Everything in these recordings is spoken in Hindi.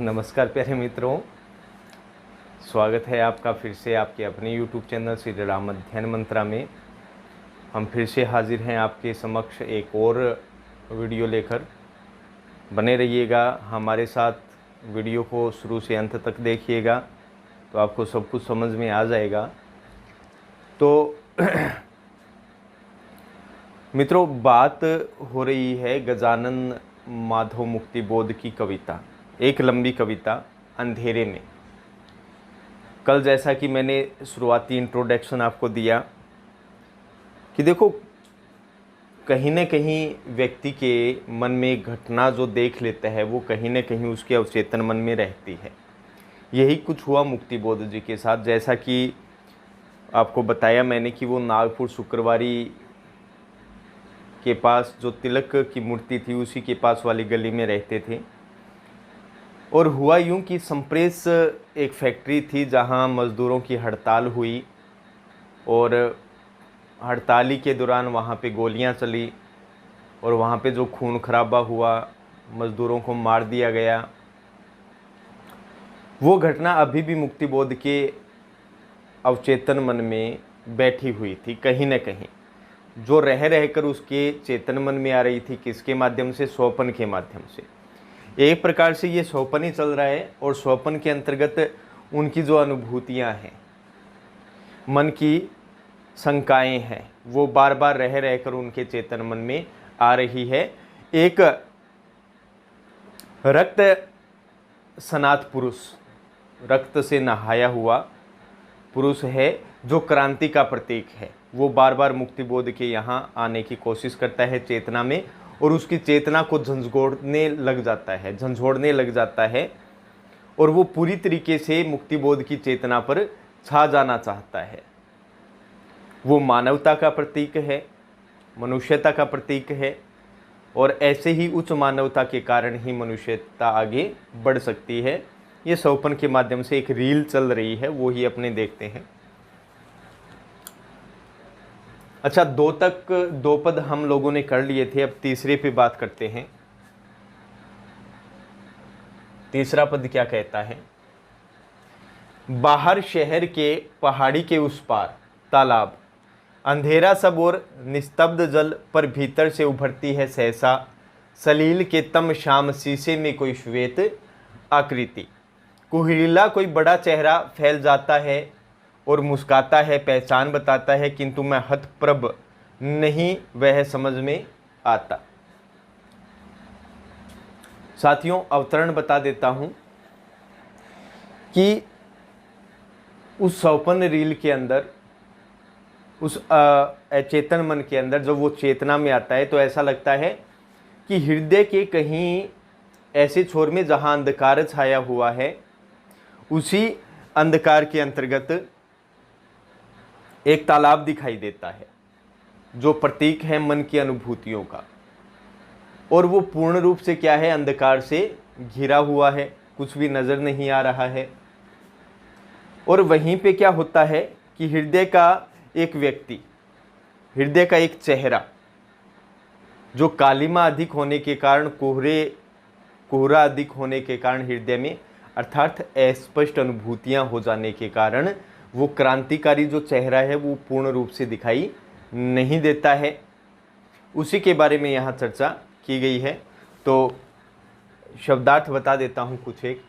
नमस्कार प्यारे मित्रों, स्वागत है आपका फिर से आपके अपने YouTube चैनल श्री राम अध्ययन मंत्रा में। हम फिर से हाजिर हैं आपके समक्ष एक और वीडियो लेकर। बने रहिएगा हमारे साथ, वीडियो को शुरू से अंत तक देखिएगा तो आपको सब कुछ समझ में आ जाएगा। तो मित्रों, बात हो रही है गजानन माधव मुक्तिबोध की कविता, एक लंबी कविता अंधेरे में। कल जैसा कि मैंने शुरुआती इंट्रोडक्शन आपको दिया कि देखो, कहीं न कहीं व्यक्ति के मन में एक घटना जो देख लेता है वो कहीं न कहीं उसके अवचेतन मन में रहती है। यही कुछ हुआ मुक्तिबोध जी के साथ। जैसा कि आपको बताया मैंने कि वो नागपुर शुक्रवारी के पास जो तिलक की मूर्ति थी उसी के पास वाली गली में रहते थे। और हुआ यूं कि संप्रेस एक फैक्ट्री थी जहां मज़दूरों की हड़ताल हुई और हड़ताली के दौरान वहां पे गोलियां चली और वहां पे जो खून खराबा हुआ, मज़दूरों को मार दिया गया। वो घटना अभी भी मुक्तिबोध के अवचेतन मन में बैठी हुई थी कहीं न कहीं, जो रह रहकर उसके चेतन मन में आ रही थी। किसके माध्यम से? स्वप्न के माध्यम से। एक प्रकार से ये स्वप्न ही चल रहा है और स्वप्न के अंतर्गत उनकी जो अनुभूतियां हैं, मन की शंकाएं हैं, वो बार बार रह रहकर उनके चेतन मन में आ रही है। एक रक्त सनात पुरुष, रक्त से नहाया हुआ पुरुष है जो क्रांति का प्रतीक है, वो बार बार मुक्तिबोध के यहाँ आने की कोशिश करता है चेतना में और उसकी चेतना को झंझोड़ने लग जाता है और वो पूरी तरीके से मुक्तिबोध की चेतना पर छा जाना चाहता है। वो मानवता का प्रतीक है, मनुष्यता का प्रतीक है और ऐसे ही उच्च मानवता के कारण ही मनुष्यता आगे बढ़ सकती है। ये स्वप्न के माध्यम से एक रील चल रही है, वो ही अपने देखते हैं। अच्छा, दो पद हम लोगों ने कर लिए थे, अब तीसरे पे बात करते हैं। तीसरा पद क्या कहता है? बाहर शहर के पहाड़ी के उस पार तालाब, अंधेरा सब और निस्तब्ध जल, पर भीतर से उभरती है सहसा सलील के तम शाम शीशे में कोई श्वेत आकृति। कुहरीला कोई बड़ा चेहरा फैल जाता है और मुस्काता है, पहचान बताता है, किंतु मैं हतप्रभ नहीं वह समझ में आता। साथियों, अवतरण बता देता हूं कि उस स्वप्न रील के अंदर, उस अचेतन मन के अंदर जब वो चेतना में आता है तो ऐसा लगता है कि हृदय के कहीं ऐसे छोर में जहां अंधकार छाया हुआ है, उसी अंधकार के अंतर्गत एक तालाब दिखाई देता है जो प्रतीक है मन की अनुभूतियों का। और वो पूर्ण रूप से क्या है? अंधकार से घिरा हुआ है, कुछ भी नजर नहीं आ रहा है। और वहीं पे क्या होता है कि हृदय का एक व्यक्ति, हृदय का एक चेहरा, जो कालिमा अधिक होने के कारण, कोहरा अधिक होने के कारण हृदय में, अर्थात अस्पष्ट अनुभूतियां हो जाने के कारण वो क्रांतिकारी जो चेहरा है वो पूर्ण रूप से दिखाई नहीं देता है। उसी के बारे में यहाँ चर्चा की गई है। तो शब्दार्थ बता देता हूँ कुछ एक।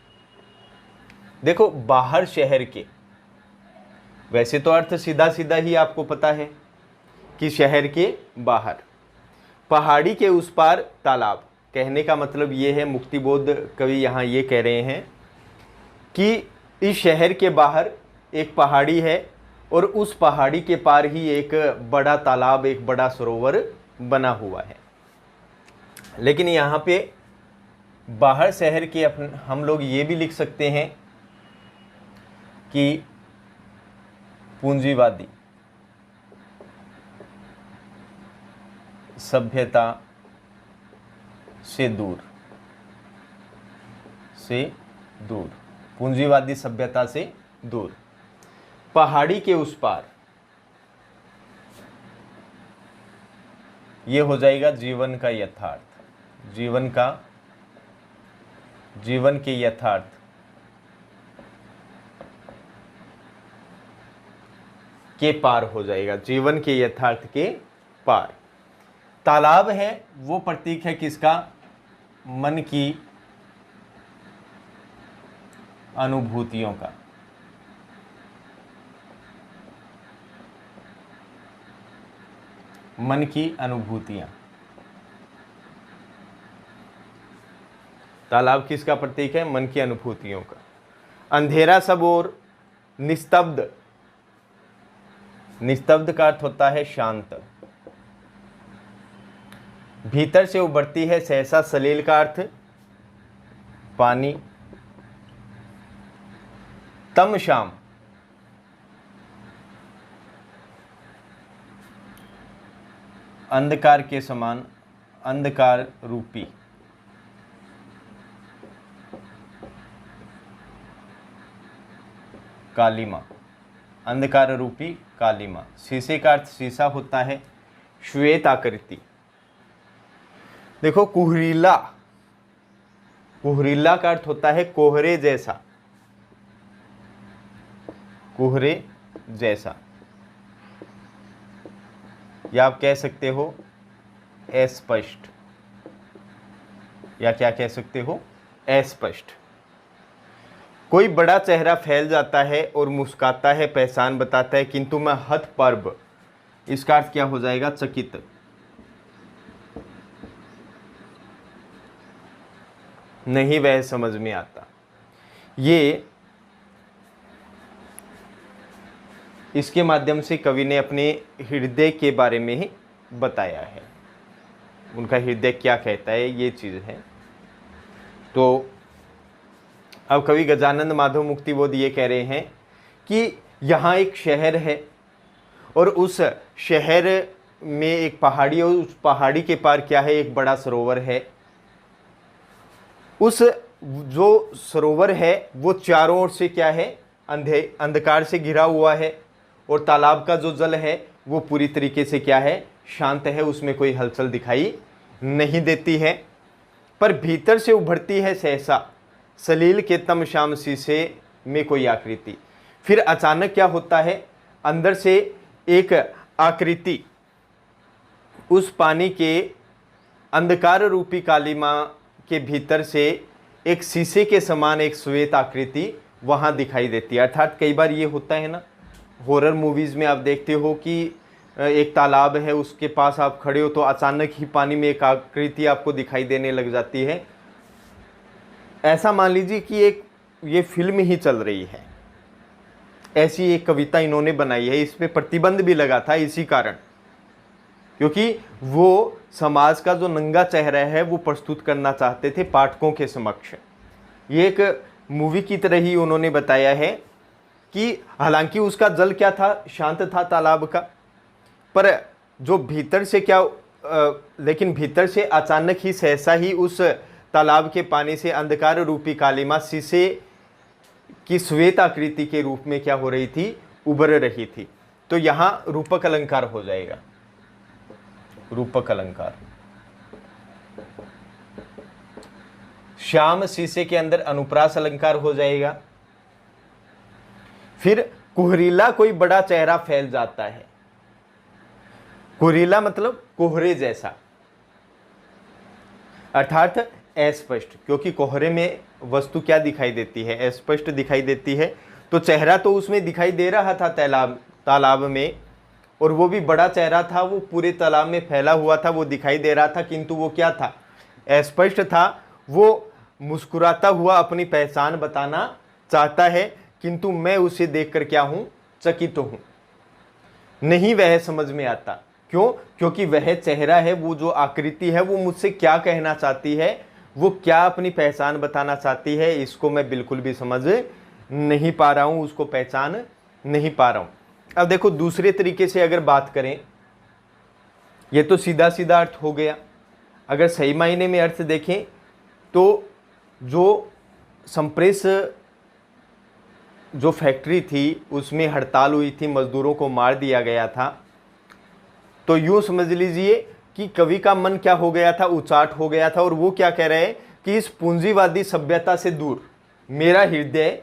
देखो, बाहर शहर के, वैसे तो अर्थ सीधा सीधा ही आपको पता है कि शहर के बाहर, पहाड़ी के उस पार तालाब। कहने का मतलब ये है, मुक्तिबोध कवि यहाँ ये कह रहे हैं कि इस शहर के बाहर एक पहाड़ी है और उस पहाड़ी के पार ही एक बड़ा तालाब, एक बड़ा सरोवर बना हुआ है। लेकिन यहाँ पे बाहर शहर के हम लोग ये भी लिख सकते हैं कि पूंजीवादी सभ्यता से दूर, पूंजीवादी सभ्यता से दूर, पहाड़ी के उस पार, ये हो जाएगा जीवन का यथार्थ, जीवन का जीवन के यथार्थ के पार हो जाएगा, जीवन के यथार्थ के पार। तालाब है वो प्रतीक है किसका? मन की अनुभूतियों का। मन की अनुभूतियां। तालाब किसका प्रतीक है? मन की अनुभूतियों का। अंधेरा सब और निस्तब्ध, निस्तब्ध का अर्थ होता है शांत। भीतर से उभरती है सहसा सलील का अर्थ पानी। तम शाम, अंधकार के समान, अंधकार रूपी। कालिमा, अंधकार रूपी कालिमा। शीशे का अर्थ शीशा होता है। श्वेत आकृति। देखो कुहरीला, कुहरीला का अर्थ होता है कोहरे जैसा, कोहरे जैसा, या आप कह सकते हो अस्पष्ट, या क्या कह सकते हो? अस्पष्ट। कोई बड़ा चेहरा फैल जाता है और मुस्काता है, पहचान बताता है, किंतु मैं हतपर्व, इसका अर्थ क्या हो जाएगा? चकित। नहीं वह समझ में आता। ये इसके माध्यम से कवि ने अपने हृदय के बारे में ही बताया है, उनका हृदय क्या कहता है, ये चीज़ है। तो अब कवि गजानन माधव मुक्तिबोध ये कह रहे हैं कि यहाँ एक शहर है और उस शहर में एक पहाड़ी है, उस पहाड़ी के पार क्या है? एक बड़ा सरोवर है। उस जो सरोवर है वो चारों ओर से क्या है? अंधकार से घिरा हुआ है, और तालाब का जो जल है वो पूरी तरीके से क्या है? शांत है, उसमें कोई हलचल दिखाई नहीं देती है। पर भीतर से उभरती है सहसा सलील के तम शाम शीशे में कोई आकृति। फिर अचानक क्या होता है? अंदर से एक आकृति उस पानी के अंधकार रूपी कालिमा के भीतर से एक शीशे के समान एक श्वेत आकृति वहाँ दिखाई देती है। अर्थात कई बार ये होता है ना, हॉरर मूवीज़ में आप देखते हो कि एक तालाब है, उसके पास आप खड़े हो तो अचानक ही पानी में एक आकृति आपको दिखाई देने लग जाती है। ऐसा मान लीजिए कि एक ये फिल्म ही चल रही है, ऐसी एक कविता इन्होंने बनाई है। इस पे प्रतिबंध भी लगा था इसी कारण, क्योंकि वो समाज का जो नंगा चेहरा है वो प्रस्तुत करना चाहते थे पाठकों के समक्ष। ये एक मूवी की तरह ही उन्होंने बताया है कि हालांकि उसका जल क्या था? शांत था तालाब का, पर जो भीतर से क्या लेकिन भीतर से अचानक ही सहसा ही उस तालाब के पानी से अंधकार रूपी कालिमा शीशे की श्वेत आकृति के रूप में क्या हो रही थी? उभर रही थी। तो यहाँ रूपक अलंकार हो जाएगा, रूपक अलंकार। श्याम शीशे के अंदर अनुप्रास अलंकार हो जाएगा। फिर कुहरीला कोई बड़ा चेहरा फैल जाता है। कुहरीला मतलब कोहरे जैसा, अर्थात अस्पष्ट, क्योंकि कोहरे में वस्तु क्या दिखाई देती है? अस्पष्ट दिखाई देती है। तो चेहरा तो उसमें दिखाई दे रहा था तालाब में, और वो भी बड़ा चेहरा था, वो पूरे तालाब में फैला हुआ था, वो दिखाई दे रहा था, किंतु वो क्या था? अस्पष्ट था। वो मुस्कुराता हुआ अपनी पहचान बताना चाहता है, किंतु मैं उसे देखकर क्या हूं? चकित हूं। नहीं वह समझ में आता। क्यों? क्योंकि वह चेहरा है, वो जो आकृति है, वो मुझसे क्या कहना चाहती है, वो क्या अपनी पहचान बताना चाहती है, इसको मैं बिल्कुल भी समझ नहीं पा रहा हूं, उसको पहचान नहीं पा रहा हूं। अब देखो दूसरे तरीके से अगर बात करें, ये तो सीधा सीधा अर्थ हो गया। अगर सही मायने में अर्थ देखें तो जो संप्रेस जो फैक्ट्री थी उसमें हड़ताल हुई थी, मजदूरों को मार दिया गया था। तो यूँ समझ लीजिए कि कवि का मन क्या हो गया था? उचाट हो गया था। और वो क्या कह रहे हैं? कि इस पूंजीवादी सभ्यता से दूर, मेरा हृदय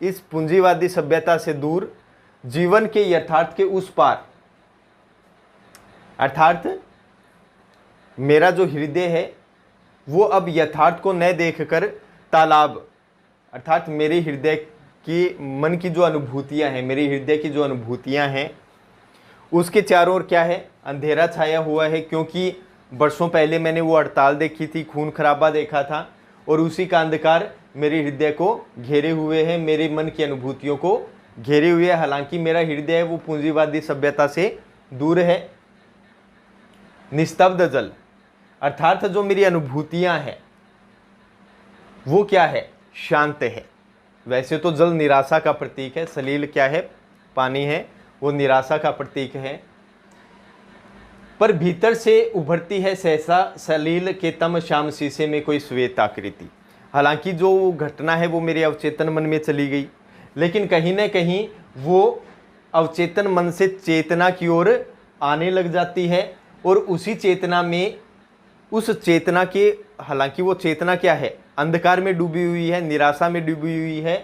इस पूंजीवादी सभ्यता से दूर जीवन के यथार्थ के उस पार, अर्थात मेरा जो हृदय है वो अब यथार्थ को न देखकर तालाब, अर्थात मेरे हृदय की मन की जो अनुभूतियां हैं, मेरे हृदय की जो अनुभूतियां हैं उसके चारों ओर क्या है, अंधेरा छाया हुआ है। क्योंकि वर्षों पहले मैंने वो हड़ताल देखी थी, खून खराबा देखा था, और उसी का अंधकार मेरे हृदय को घेरे हुए है, मेरे मन की अनुभूतियों को घेरे हुए है। हालांकि मेरा हृदय है वो पूंजीवादी सभ्यता से दूर है। निस्तब्ध जल, अर्थात जो मेरी अनुभूतियां हैं वो क्या है, शांत है। वैसे तो जल निराशा का प्रतीक है, सलील क्या है, पानी है, वो निराशा का प्रतीक है, पर भीतर से उभरती है सहसा सलील के तम श्याम शीशे में कोई श्वेत आकृति। हालांकि जो घटना है वो मेरे अवचेतन मन में चली गई, लेकिन कहीं ना कहीं वो अवचेतन मन से चेतना की ओर आने लग जाती है, और उसी चेतना में, उस चेतना के, हालांकि वो चेतना क्या है, अंधकार में डूबी हुई है, निराशा में डूबी हुई है,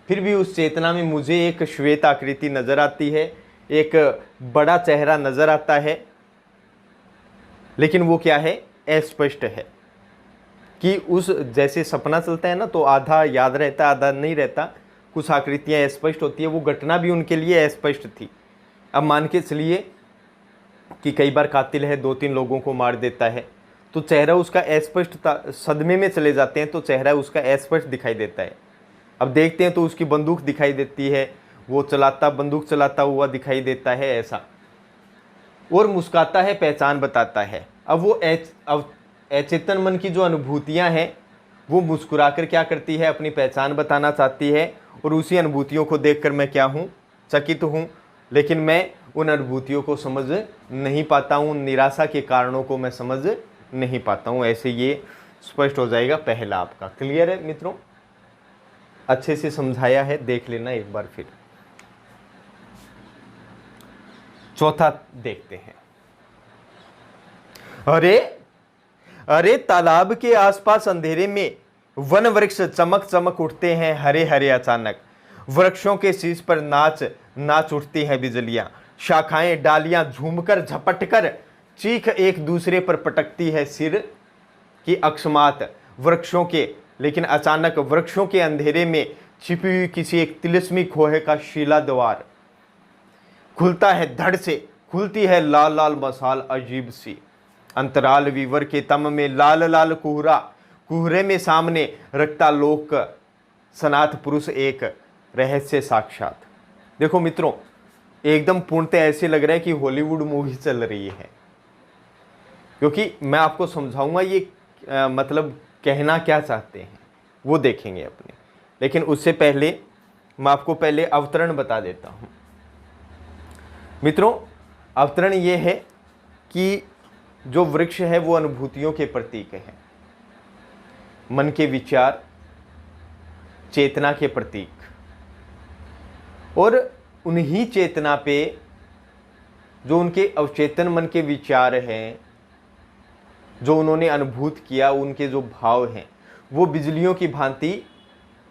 फिर भी उस चेतना में मुझे एक श्वेत आकृति नजर आती है, एक बड़ा चेहरा नजर आता है। लेकिन वो क्या है, अस्पष्ट है। कि उस जैसे सपना चलता है ना, तो आधा याद रहता है, आधा नहीं रहता, कुछ आकृतियां अस्पष्ट होती है। वो घटना भी उनके लिए अस्पष्ट थी। अब मान के चलिए कि कई बार कातिल है, 2-3 लोगों को मार देता है, तो चेहरा उसका अस्पष्ट, सदमे में चले जाते हैं तो चेहरा उसका अस्पष्ट दिखाई देता है। अब देखते हैं तो उसकी बंदूक दिखाई देती है, वो बंदूक चलाता हुआ दिखाई देता है ऐसा, और मुस्काता है, पहचान बताता है। अब वो अचेतन मन की जो अनुभूतियां हैं वो मुस्कुराकर क्या करती है, अपनी पहचान बताना चाहती है, और उसी अनुभूतियों को देखकर मैं क्या हूँ, चकित हूँ। लेकिन मैं उन अनुभूतियों को समझ नहीं पाता हूँ, निराशा के कारणों को मैं समझ नहीं पाता हूँ। ऐसे ये स्पष्ट हो जाएगा पहला आपका। क्लियर है मित्रों? अच्छे से समझाया है, देख लेना एक बार फिर। चौथा देखते हैं। अरे तालाब के आसपास अंधेरे में वन वृक्ष चमक चमक उठते हैं हरे हरे अचानक। वृक्षों के शीश पर नाच उठती हैं बिजलियां। शाखाएं डालियां झूमकर झपटकर चीख एक दूसरे पर पटकती है सिर की अकस्मात वृक्षों के। लेकिन अचानक वृक्षों के अंधेरे में छिपी हुई किसी एक तिलिस्मी खोहे का शीला द्वार खुलता है। धड़ से खुलती है लाल लाल मसाल अजीब सी। अंतराल वीवर के तम में लाल लाल कुहरे में सामने रखता लोक सनाथ पुरुष एक रहस्य साक्षात। देखो मित्रों, एकदम पूर्णतः ऐसे लग रहा है कि हॉलीवुड मूवी चल रही है, क्योंकि मैं आपको समझाऊंगा ये मतलब कहना क्या चाहते हैं वो देखेंगे अपने। लेकिन उससे पहले मैं आपको पहले अवतरण बता देता हूं। मित्रों, अवतरण ये है कि जो वृक्ष है वो अनुभूतियों के प्रतीक है, मन के विचार, चेतना के प्रतीक, और उन्हीं चेतना पे जो उनके अवचेतन मन के विचार हैं, जो उन्होंने अनुभूत किया, उनके जो भाव हैं, वो बिजलियों की भांति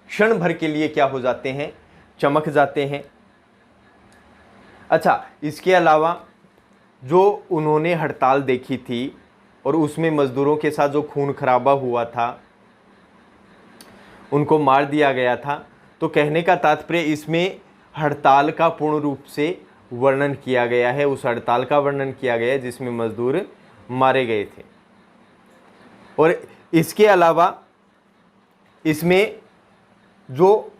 क्षण भर के लिए क्या हो जाते हैं, चमक जाते हैं। अच्छा, इसके अलावा जो उन्होंने हड़ताल देखी थी और उसमें मजदूरों के साथ जो खून खराबा हुआ था, उनको मार दिया गया था, तो कहने का तात्पर्य इसमें हड़ताल का पूर्ण रूप से वर्णन किया गया है। उस हड़ताल का वर्णन किया गया है जिसमें मजदूर मारे गए थे। और इसके अलावा इसमें जो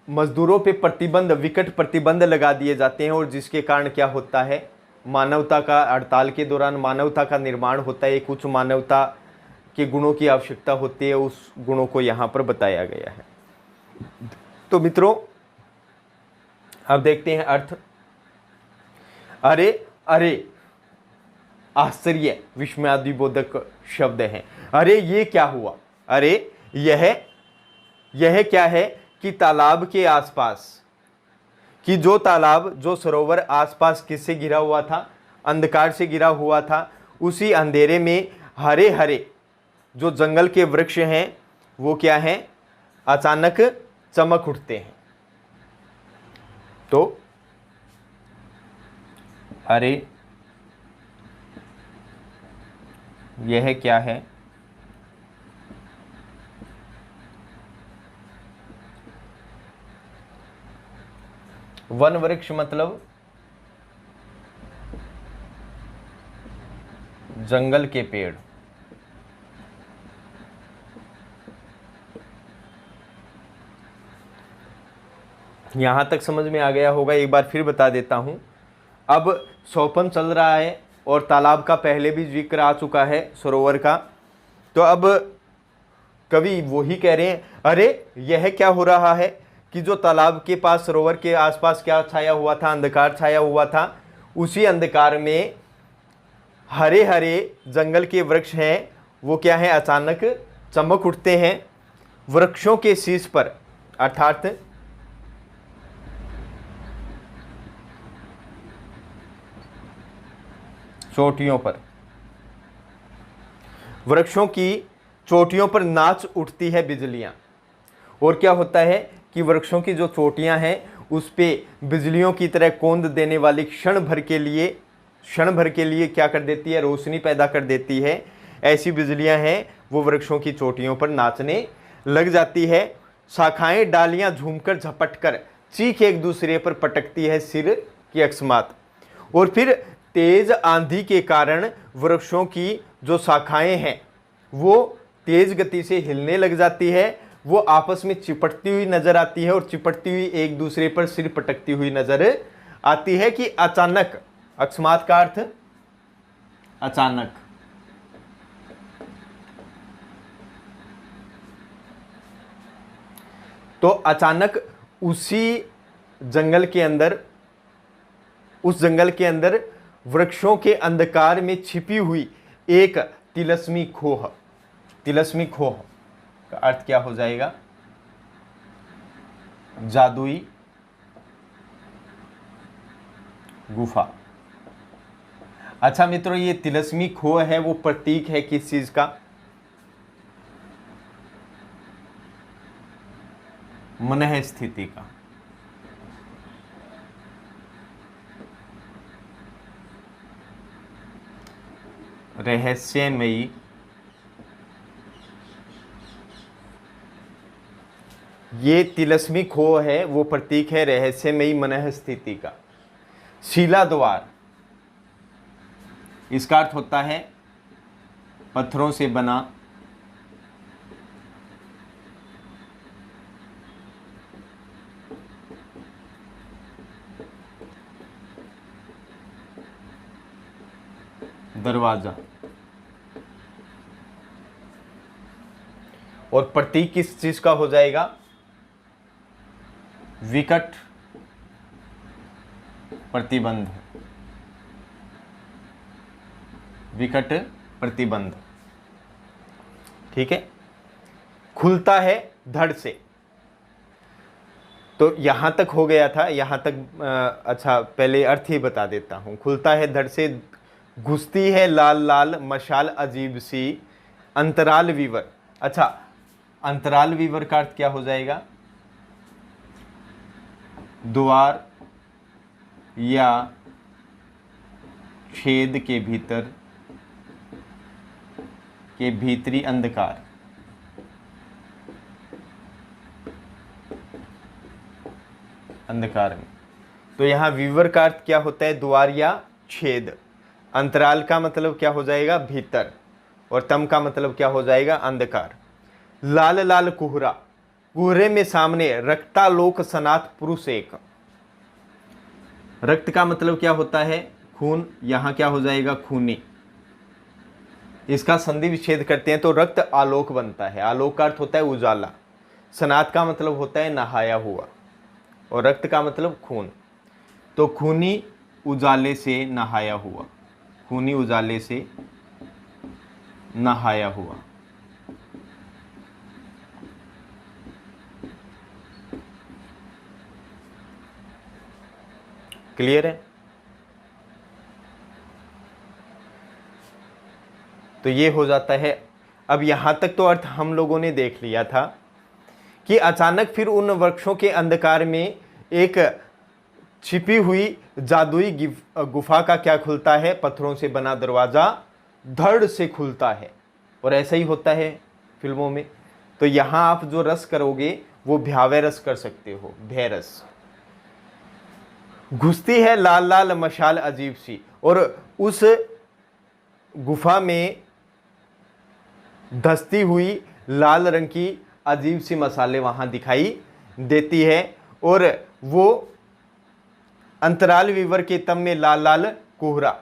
मजदूरों पे प्रतिबंध, विकट प्रतिबंध लगा दिए जाते हैं, और जिसके कारण क्या होता है, मानवता का, हड़ताल के दौरान मानवता का निर्माण होता है। एक उच्च मानवता के गुणों की आवश्यकता होती है, उस गुणों को यहाँ पर बताया गया है। तो मित्रों, अब देखते हैं अर्थ। अरे आश्चर्य विस्मयादिबोधक शब्द हैं। अरे ये क्या हुआ? अरे यह क्या है कि तालाब के आसपास, कि जो तालाब, जो सरोवर आसपास किससे घिरा हुआ था? अंधकार से घिरा हुआ था। उसी अंधेरे में हरे हरे जो जंगल के वृक्ष हैं वो क्या है, अचानक चमक उठते हैं। तो अरे यह क्या है, वन वृक्ष मतलब जंगल के पेड़। यहां तक समझ में आ गया होगा, एक बार फिर बता देता हूं। अब सोपन चल रहा है और तालाब का पहले भी जिक्र आ चुका है, सरोवर का। तो अब कवि वही कह रहे हैं, अरे यह क्या हो रहा है कि जो तालाब के पास, सरोवर के आसपास क्या छाया हुआ था, अंधकार छाया हुआ था, उसी अंधकार में हरे हरे जंगल के वृक्ष हैं, वो क्या है, अचानक चमक उठते हैं। वृक्षों के शीश पर, अर्थात चोटियों पर, वृक्षों की चोटियों पर नाच उठती है बिजलियां। और क्या होता है कि वृक्षों की जो चोटियां हैं उस पे बिजलियों की तरह कौंद देने वाली क्षण भर के लिए क्या कर देती है, रोशनी पैदा कर देती है। ऐसी बिजलियां हैं, वो वृक्षों की चोटियों पर नाचने लग जाती है। शाखाएं डालियां झूमकर झपटकर चीख एक दूसरे पर पटकती है सिर की अकस्मात। और फिर तेज आंधी के कारण वृक्षों की जो शाखाएं हैं वो तेज गति से हिलने लग जाती है, वो आपस में चिपटती हुई नजर आती है और चिपटती हुई एक दूसरे पर सिर पटकती हुई नजर आती है। कि अचानक, अकस्मात का अर्थ अचानक। तो अचानक उसी जंगल के अंदर, उस जंगल के अंदर वृक्षों के अंधकार में छिपी हुई एक तिलस्मी खोह, तिलस्मी खोह का अर्थ क्या हो जाएगा, जादुई गुफा। अच्छा मित्रों, ये तिलस्मी खोह है, वो प्रतीक है किस चीज का, मनः स्थिति का। रहस्यमयी, ये तिलस्मी खोह है, वो प्रतीक है रहस्यमयी मनः स्थिति का। शिला द्वार, इसका अर्थ होता है पत्थरों से बना दरवाजा। और प्रतीक किस चीज का हो जाएगा, विकट प्रतिबंध, विकट प्रतिबंध। ठीक है, खुलता है धड़ से। तो यहां तक हो गया था, यहां तक अच्छा पहले अर्थ ही बता देता हूं। खुलता है धड़ से, घुसती है लाल लाल मशाल अजीब सी, अंतराल वीवर। अच्छा, अंतराल वीवर का अर्थ क्या हो जाएगा, द्वार या छेद के भीतर के भीतरी अंधकार। अंधकार में, तो यहां वीवर का अर्थ क्या होता है, द्वार या छेद। अंतराल का मतलब क्या हो जाएगा, भीतर। और तम का मतलब क्या हो जाएगा, अंधकार। लाल लाल कुहरा, कुहरे में सामने रक्तालोक सनात पुरुष एक। रक्त का मतलब क्या होता है, खून। यहां क्या हो जाएगा, खूनी। इसका संधि विच्छेद करते हैं तो रक्त आलोक बनता है। आलोक का अर्थ होता है उजाला। सनात का मतलब होता है नहाया हुआ, और रक्त का मतलब खून। तो खूनी उजाले से नहाया हुआ, खूनी उजाले से नहाया हुआ। क्लियर है। तो ये हो जाता है अब यहाँ तक तो अर्थ हम लोगों ने देख लिया था कि अचानक फिर उन वृक्षों के अंधकार में एक छिपी हुई जादुई गुफा का क्या खुलता है, पत्थरों से बना दरवाज़ा धड़ से खुलता है। और ऐसा ही होता है फिल्मों में। तो यहाँ आप जो रस करोगे वो भयावह रस कर सकते हो, भय रस। घुसती है लाल लाल मशाल अजीब सी, और उस गुफा में धसती हुई लाल रंग की अजीब सी मसाले वहाँ दिखाई देती है, और वो अंतराल विवर के तम में लाल लाल कोहरा,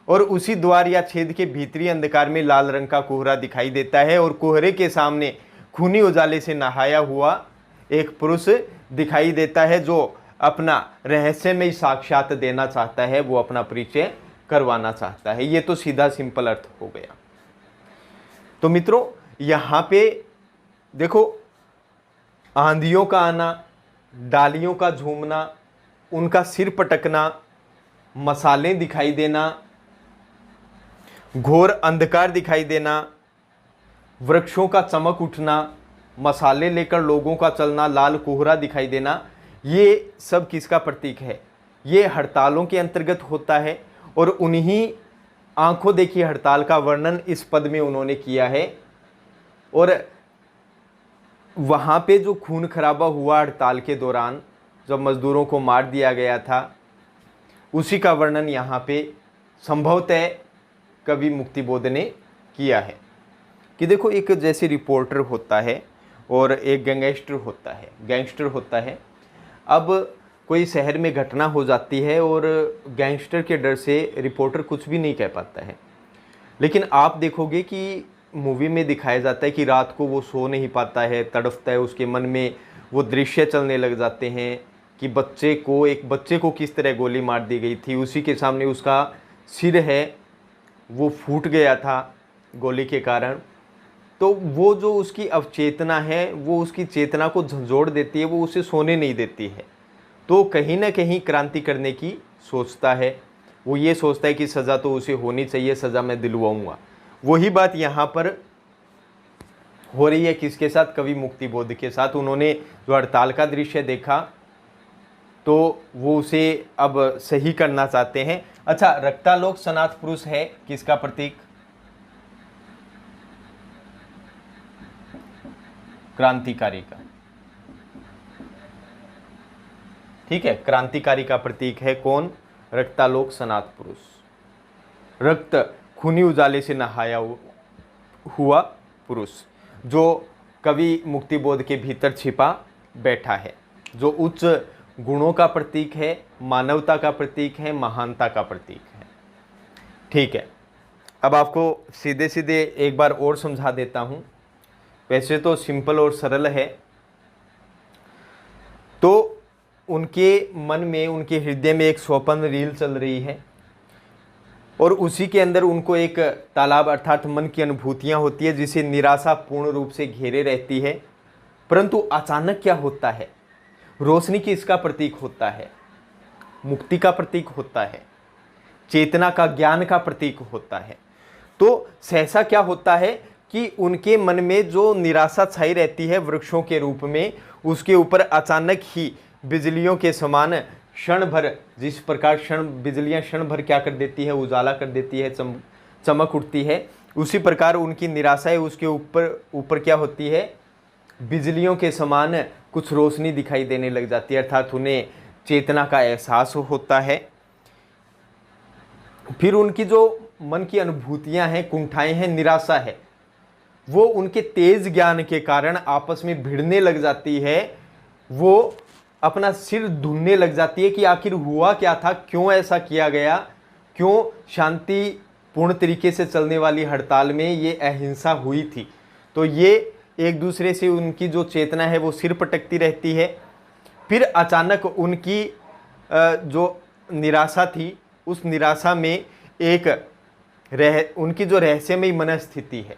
और उसी द्वार या छेद के भीतरी अंधकार में लाल रंग का कोहरा दिखाई देता है, और कोहरे के सामने खूनी उजाले से नहाया हुआ एक पुरुष दिखाई देता है जो अपना रहस्यमय साक्षात देना चाहता है, वो अपना परिचय करवाना चाहता है। ये तो सीधा सिंपल अर्थ हो गया। तो मित्रों यहाँ पे देखो, आंधियों का आना, डालियों का झूमना, उनका सिर पटकना, मसाले दिखाई देना, घोर अंधकार दिखाई देना, वृक्षों का चमक उठना, मसाले लेकर लोगों का चलना, लाल कोहरा दिखाई देना, ये सब किसका प्रतीक है? ये हड़तालों के अंतर्गत होता है। और उन्हीं आंखों देखी हड़ताल का वर्णन इस पद में उन्होंने किया है। और वहाँ पे जो खून खराबा हुआ हड़ताल के दौरान, जब मजदूरों को मार दिया गया था, उसी का वर्णन यहाँ पे संभवतः कवि मुक्तिबोध ने किया है। कि देखो, एक जैसे रिपोर्टर होता है और एक गैंगस्टर होता है। अब कोई शहर में घटना हो जाती है और गैंगस्टर के डर से रिपोर्टर कुछ भी नहीं कह पाता है। लेकिन आप देखोगे कि मूवी में दिखाया जाता है कि रात को वो सो नहीं पाता है, तड़फता है, उसके मन में वो दृश्य चलने लग जाते हैं कि एक बच्चे को किस तरह गोली मार दी गई थी, उसी के सामने उसका सिर है वो फूट गया था गोली के कारण। तो वो जो उसकी अवचेतना है वो उसकी चेतना को झंझोड़ देती है, वो उसे सोने नहीं देती है। तो कहीं ना कहीं क्रांति करने की सोचता है, वो ये सोचता है कि सज़ा तो उसे होनी चाहिए, सज़ा मैं दिलवाऊंगा। वही बात यहाँ पर हो रही है किसके साथ? कवि मुक्तिबोध के साथ। उन्होंने जो हड़ताल का दृश्य देखा तो वो उसे अब सही करना चाहते हैं। अच्छा, रक्तालोक सनाथ पुरुष है किसका प्रतीक? क्रांतिकारी का। ठीक है, क्रांतिकारी का प्रतीक है कौन? रक्तालोक सनाथ पुरुष, रक्त खूनी उजाले से नहाया हुआ पुरुष, जो कवि मुक्तिबोध के भीतर छिपा बैठा है, जो उच्च गुणों का प्रतीक है, मानवता का प्रतीक है, महानता का प्रतीक है। ठीक है, अब आपको सीधे सीधे एक बार और समझा देता हूँ। वैसे तो सिंपल और सरल है। तो उनके मन में, उनके हृदय में एक स्वप्न रील चल रही है, और उसी के अंदर उनको एक तालाब अर्थात मन की अनुभूतियाँ होती है, जिसे निराशा पूर्ण रूप से घेरे रहती है। परंतु अचानक क्या होता है? रोशनी किसका प्रतीक होता है? मुक्ति का प्रतीक होता है, चेतना का, ज्ञान का प्रतीक होता है। तो सहसा क्या होता है कि उनके मन में जो निराशा छाई रहती है वृक्षों के रूप में, उसके ऊपर अचानक ही बिजलियों के समान क्षण भर, जिस प्रकार बिजलियां क्षण भर क्या कर देती है? उजाला कर देती है, चमक उठती है। उसी प्रकार उनकी निराशा है, उसके ऊपर क्या होती है? बिजलियों के समान कुछ रोशनी दिखाई देने लग जाती है, अर्थात उन्हें चेतना का एहसास होता है। फिर उनकी जो मन की अनुभूतियां हैं, कुंठाएं हैं, निराशा है, वो उनके तेज ज्ञान के कारण आपस में भिड़ने लग जाती है। वो अपना सिर ढूंढने लग जाती है कि आखिर हुआ क्या था, क्यों ऐसा किया गया, क्यों शांतिपूर्ण तरीके से चलने वाली हड़ताल में ये अहिंसा हुई थी। तो ये एक दूसरे से उनकी जो चेतना है वो सिर पटकती रहती है। फिर अचानक उनकी जो निराशा थी, उस निराशा में उनकी जो रहस्यमयी मनस्थिति है,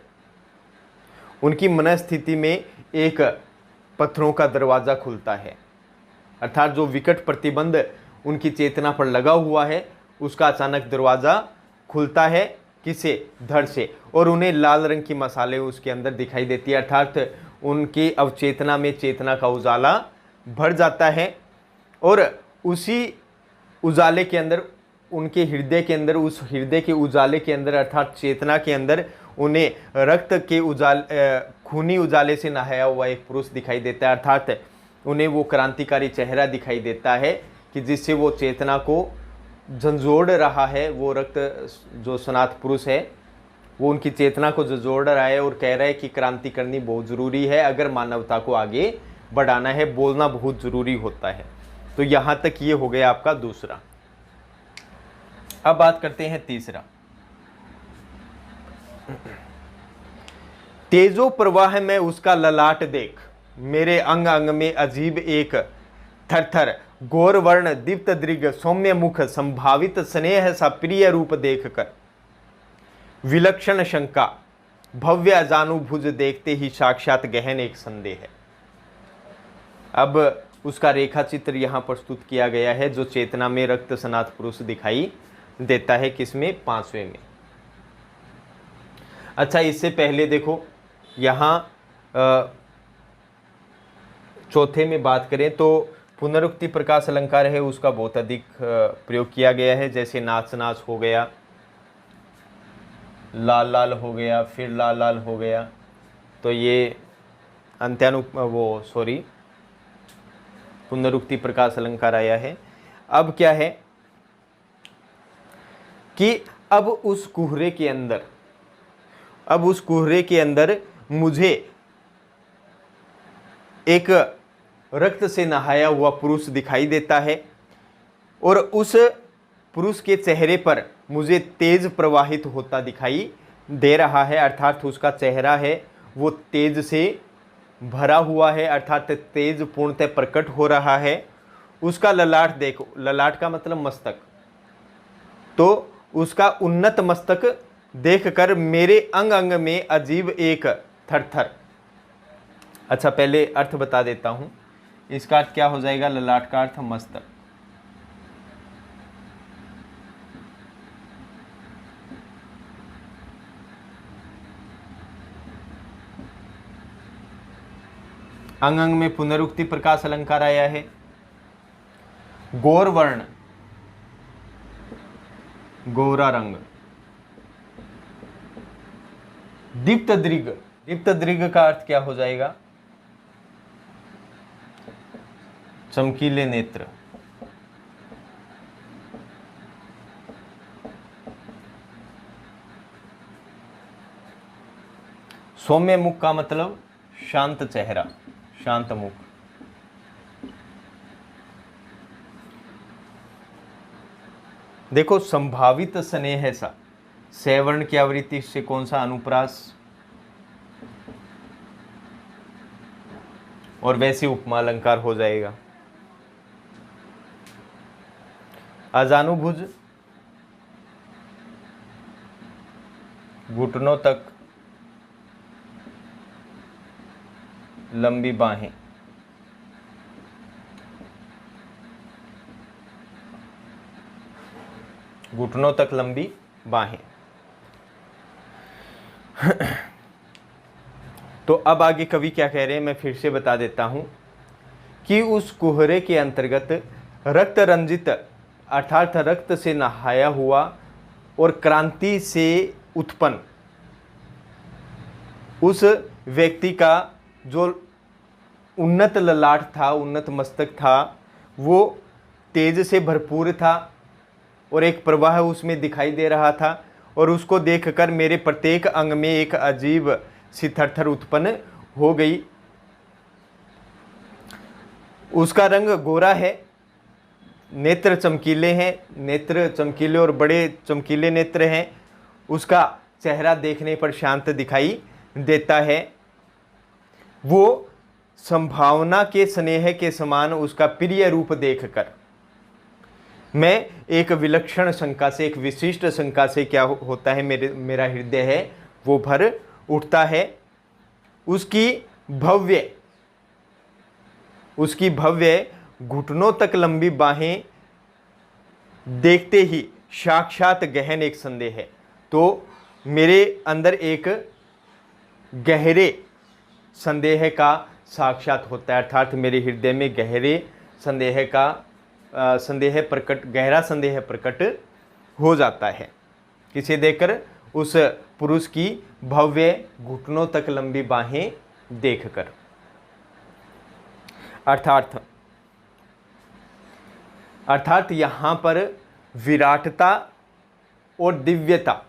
उनकी मनस्थिति में एक पत्थरों का दरवाज़ा खुलता है, अर्थात जो विकट प्रतिबंध उनकी चेतना पर लगा हुआ है उसका अचानक दरवाज़ा खुलता है। किसे? धड़ से, और उन्हें लाल रंग की मसाले उसके अंदर दिखाई देती है, अर्थात उनकी अवचेतना में चेतना का उजाला भर जाता है। और उसी उजाले के अंदर, उनके हृदय के अंदर, उस हृदय के उजाले के अंदर अर्थात चेतना के अंदर उन्हें रक्त के खूनी उजाले से नहाया हुआ एक पुरुष दिखाई देता है, अर्थात उन्हें वो क्रांतिकारी चेहरा दिखाई देता है कि जिससे वो चेतना को झंझोड़ रहा है। वो रक्त जो सनातन पुरुष है वो उनकी चेतना को झंझोड़ रहा है और कह रहा है कि क्रांति करनी बहुत ज़रूरी है, अगर मानवता को आगे बढ़ाना है, बोलना बहुत ज़रूरी होता है। तो यहाँ तक ये हो गया आपका दूसरा। अब बात करते हैं तीसरा। तेजो प्रवाह में उसका ललाट देख, मेरे अंग अंग में अजीब एक थरथर, गौर वर्ण दीप्त दृग सौम्य मुख, संभावित स्नेह सा प्रिय रूप देख कर विलक्षण शंका, भव्य अजानुभुज देखते ही साक्षात गहन एक संदेह है। अब उसका रेखा चित्र यहां प्रस्तुत किया गया है, जो चेतना में रक्त सनात पुरुष दिखाई देता है, किसमें? 5वें में। अच्छा, इससे पहले देखो यहां चौथे में बात करें तो पुनरुक्ति प्रकाश अलंकार है, उसका बहुत अधिक प्रयोग किया गया है। जैसे नाच नाच हो गया, लाल लाल हो गया, फिर लाल लाल हो गया, तो ये पुनरुक्ति प्रकाश अलंकार आया है। अब क्या है कि अब उस कुहरे के अंदर मुझे एक रक्त से नहाया हुआ पुरुष दिखाई देता है और उस पुरुष के चेहरे पर मुझे तेज प्रवाहित होता दिखाई दे रहा है, अर्थात उसका चेहरा है वो तेज से भरा हुआ है, अर्थात तेज पूर्णतः प्रकट हो रहा है। उसका ललाट देखो, ललाट का मतलब मस्तक, तो उसका उन्नत मस्तक देखकर मेरे अंग अंग में अजीब एक थरथर। अच्छा, पहले अर्थ बता देता हूं। इसका अर्थ क्या हो जाएगा? ललाट का अर्थ मस्तक। अंग अंग में पुनरुक्ति प्रकाश अलंकार आया है। गौर वर्ण, गोरा रंग। दीप्त दृग, दीप्त दृग का अर्थ क्या हो जाएगा? चमकीले नेत्र। सौम्य मुख का मतलब शांत चेहरा, शांत मुख। देखो, संभावित स्नेह सा, सवर्ण की आवृत्ति से कौन सा? अनुप्रास। और वैसे उपमा अलंकार हो जाएगा। अजानुभुज, घुटनों तक लंबी बाहें। घुटनों तक लंबी बाहें। तो अब आगे कवि क्या कह रहे हैं मैं फिर से बता देता हूं कि उस कुहरे के अंतर्गत रक्त रंजित, अर्थात रक्त से नहाया हुआ और क्रांति से उत्पन्न उस व्यक्ति का जो उन्नत ललाट था, उन्नत मस्तक था, वो तेज से भरपूर था और एक प्रवाह उसमें दिखाई दे रहा था। और उसको देखकर मेरे प्रत्येक अंग में एक अजीब सी थरथर उत्पन्न हो गई। उसका रंग गोरा है, नेत्र चमकीले हैं, नेत्र चमकीले और बड़े चमकीले नेत्र हैं। उसका चेहरा देखने पर शांत दिखाई देता है। वो संभावना के स्नेह के समान उसका प्रिय रूप देखकर मैं एक विलक्षण शंका से, एक विशिष्ट शंका से क्या होता है, मेरा हृदय है वो भर उठता है। उसकी भव्य घुटनों तक लंबी बाहें देखते ही साक्षात गहन एक संदेह है। तो मेरे अंदर एक गहरे संदेह का साक्षात होता है, अर्थात मेरे हृदय में गहरे संदेह का गहरा संदेह प्रकट हो जाता है। किसे देखकर? उस पुरुष की भव्य घुटनों तक लंबी बाहें देखकर। अर्थात यहाँ पर विराटता और दिव्यता,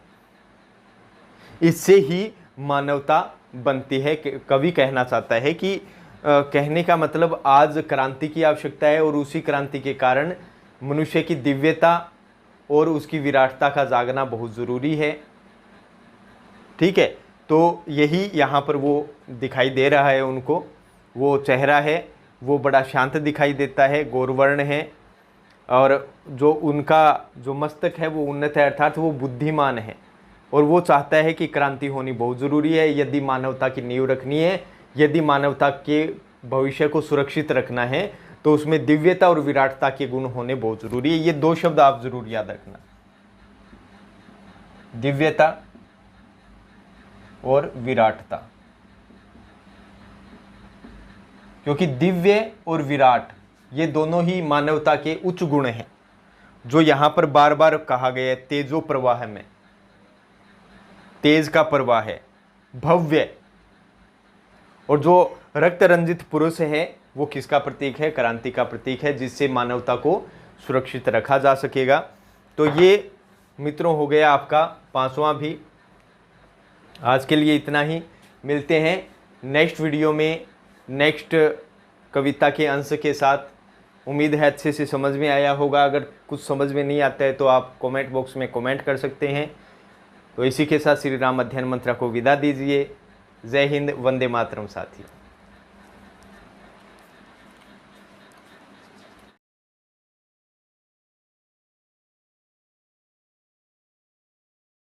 इससे ही मानवता बनती है। कवि कहना चाहता है कि कहने का मतलब आज क्रांति की आवश्यकता है और उसी क्रांति के कारण मनुष्य की दिव्यता और उसकी विराटता का जागना बहुत ज़रूरी है। ठीक है, तो यही यहाँ पर वो दिखाई दे रहा है उनको। वो चेहरा है वो बड़ा शांत दिखाई देता है, गौरवर्ण है, और जो उनका जो मस्तक है वो उन्नत है, अर्थात वो बुद्धिमान है। और वो चाहता है कि क्रांति होनी बहुत ज़रूरी है यदि मानवता की नींव रखनी है, यदि मानवता के भविष्य को सुरक्षित रखना है, तो उसमें दिव्यता और विराटता के गुण होने बहुत ज़रूरी है। ये दो शब्द आप ज़रूर याद रखना, दिव्यता और विराटता, क्योंकि दिव्य और विराट ये दोनों ही मानवता के उच्च गुण हैं, जो यहाँ पर बार बार कहा गया है। तेजो प्रवाह में तेज का प्रवाह है, भव्य। और जो रक्त रंजित पुरुष है वो किसका प्रतीक है? क्रांति का प्रतीक है, जिससे मानवता को सुरक्षित रखा जा सकेगा। तो ये मित्रों हो गया आपका 5वां भी। आज के लिए इतना ही, मिलते हैं नेक्स्ट वीडियो में नेक्स्ट कविता के अंश के साथ। उम्मीद है अच्छे से समझ में आया होगा। अगर कुछ समझ में नहीं आता है तो आप कमेंट बॉक्स में कमेंट कर सकते हैं। तो इसी के साथ श्री राम अध्ययन मंत्रा को विदा दीजिए। जय हिंद, वंदे मातरम साथियों।